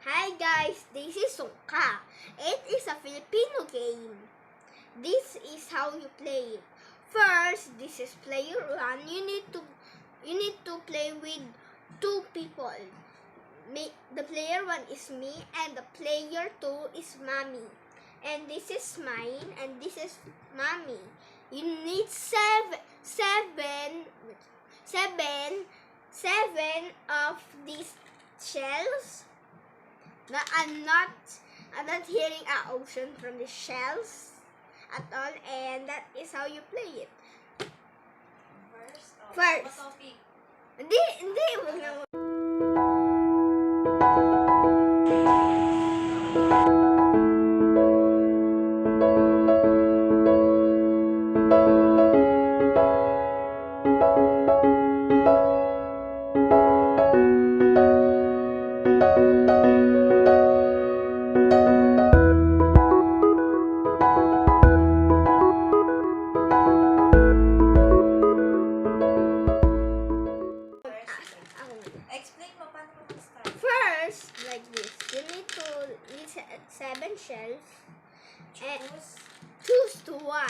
Hi guys, this is Sungka. It is a Filipino game. This is how you play it. First, this is player 1. You need to play with two people. The player 1 is me and the player 2 is mommy. And this is mine and this is mommy. You need seven of these shells. I'm not hearing an ocean from the shells at all, and that is how you play it. First. Hindi, wag na. First, like this, you need 7 shells and choose to 1.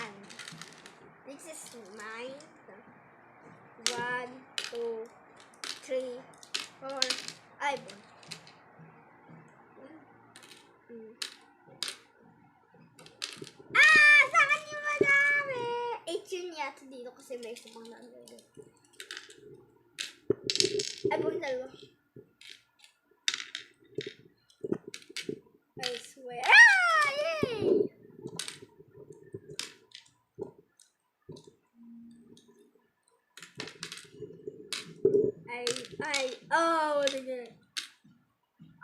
This is mine. 1, 2, 3, 4, 5. Sa akin yung madami! 8 yun yata dito kasi may isa pang nandun. Ay, buong dalawa. I swear. Yay! Oh, what is it?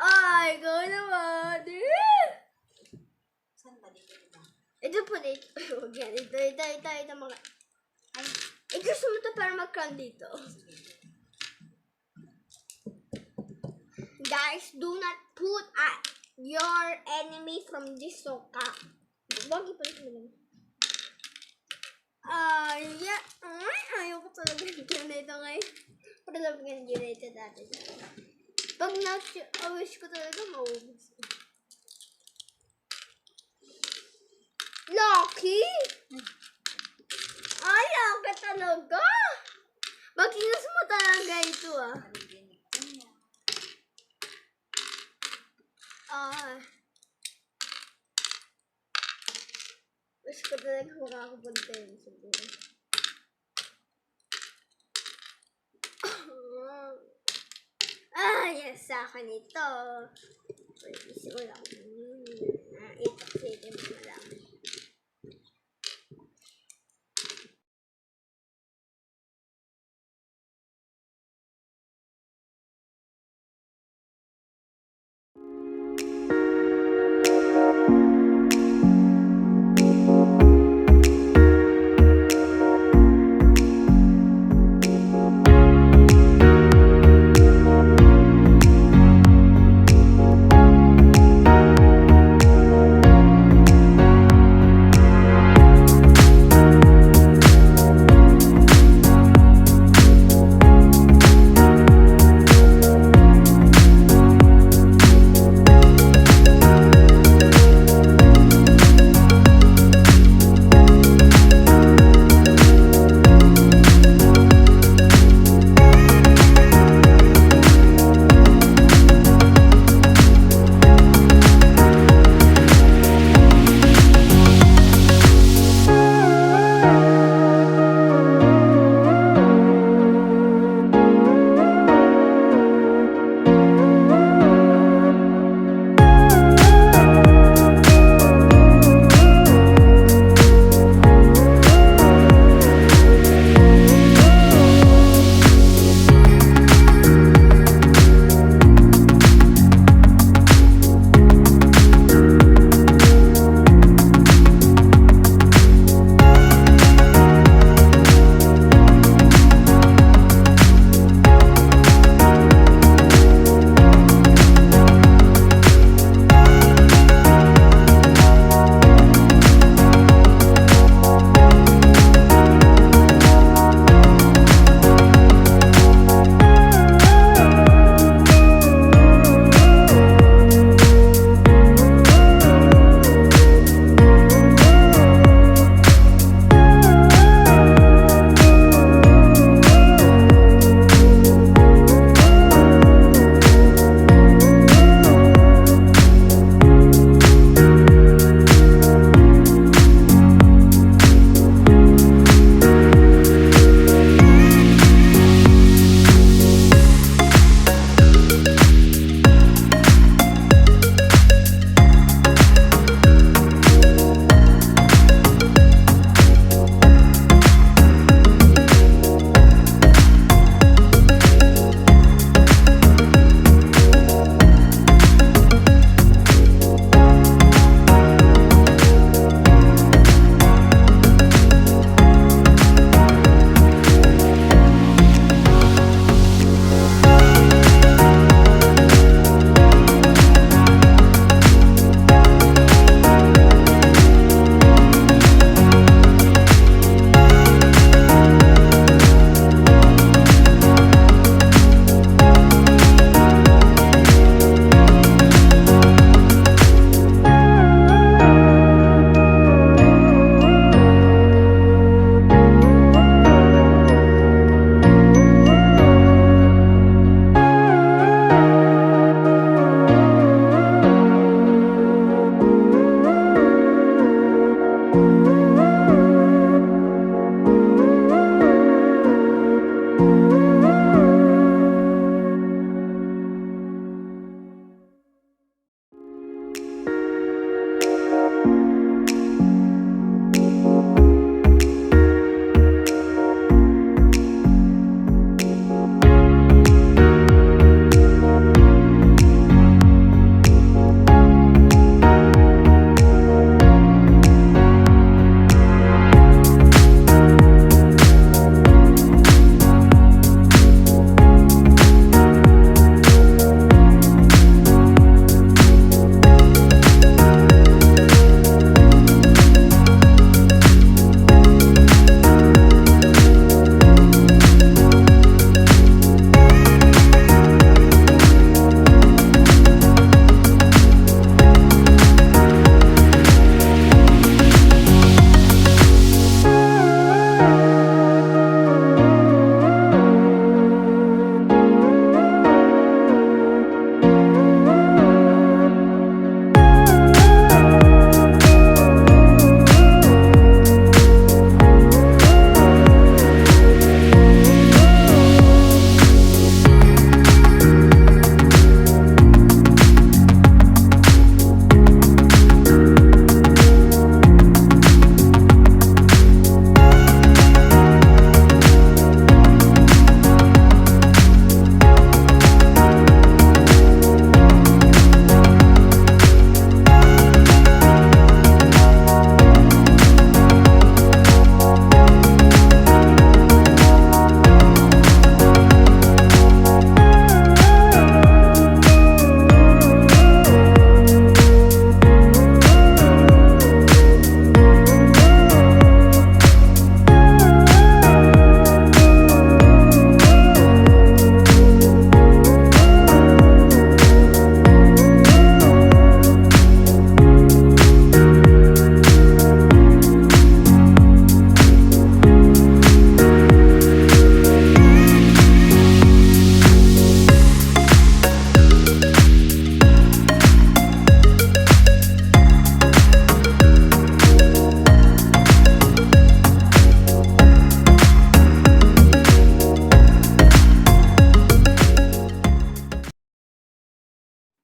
Ay, go naman. Saan ba dito ba? Ito po dito. Ito mga. Gusto mo ito para mag-crown dito. Guys, do not put your enemy from this Sungka. Wag ipalit mo lang. Yeah. Ayaw ko talaga nito ngayon. Para lang ganyan dati. Pag wish ko talaga maubos. Lucky? Ayaw ka talaga. Makinas mo talaga ito wish ko talaga makakapunta yun siguro. Yes, sa akin ito. Isip ko lang. Ito kasi ito yung malaman.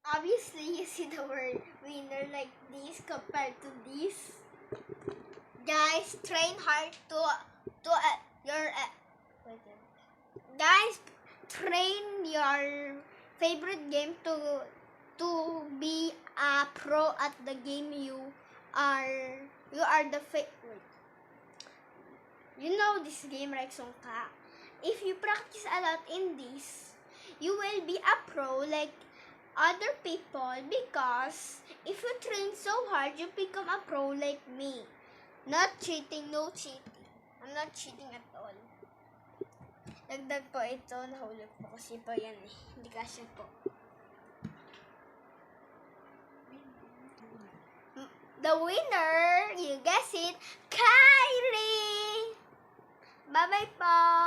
Obviously, you see the word winner like this compared to this. Guys, train hard to your guys, train your favorite game to be a pro at the game are you are the favorite. You know this game, right, Sungka? If you practice a lot in this, you will be a pro like other people, because if you train so hard, you become a pro like me. Not cheating, no cheating. I'm not cheating at all. Dagdag po ito, nahulog po kasi po yan eh. Hindi kasi po. The winner, you guess it, Kyrie! Bye-bye po!